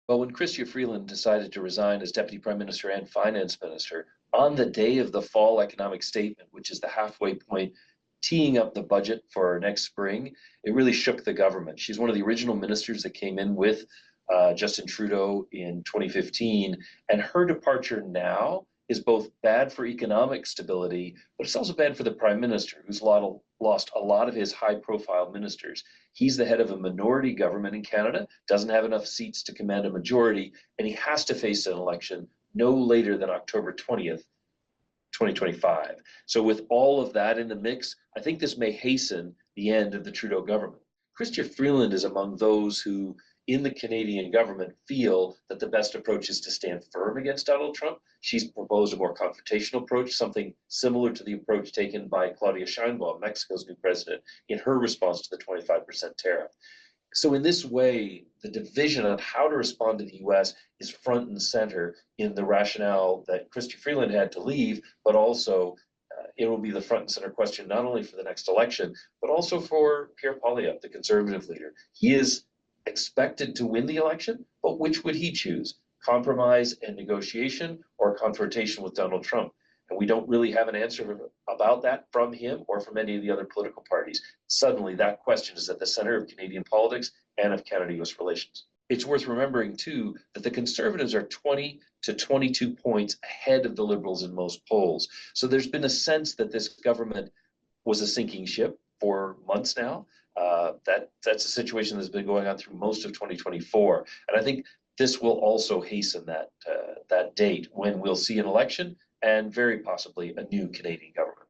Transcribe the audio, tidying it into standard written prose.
Well, when Chrystia Freeland decided to resign as Deputy Prime Minister and Finance Minister on the day of the fall economic statement, which is the halfway point teeing up the budget for next spring, it really shook the government. She's one of the original ministers that came in with Justin Trudeau in 2015, and her departure now is both bad for economic stability, but it's also bad for the Prime Minister, who's lost a lot of his high profile ministers. He's the head of a minority government in Canada, doesn't have enough seats to command a majority, and he has to face an election no later than October 20th, 2025. So with all of that in the mix, I think this may hasten the end of the Trudeau government. Chrystia Freeland is among those who in the Canadian government feel that the best approach is to stand firm against Donald Trump. She's proposed a more confrontational approach, something similar to the approach taken by Claudia Sheinbaum, Mexico's new president, in her response to the 25% tariff. So in this way, the division on how to respond to the US is front and center in the rationale that Chrystia Freeland had to leave, but also it will be the front and center question not only for the next election, but also for Pierre Poilievre, the Conservative leader. He is expected to win the election, but which would he choose? Compromise and negotiation or confrontation with Donald Trump? And we don't really have an answer about that from him or from any of the other political parties. Suddenly, that question is at the center of Canadian politics and of Canada-US relations. It's worth remembering, too, that the Conservatives are 20 to 22 points ahead of the Liberals in most polls. So there's been a sense that this government was a sinking ship for months now. That's a situation that's been going on through most of 2024. And I think this will also hasten that date when we'll see an election and very possibly a new Canadian government.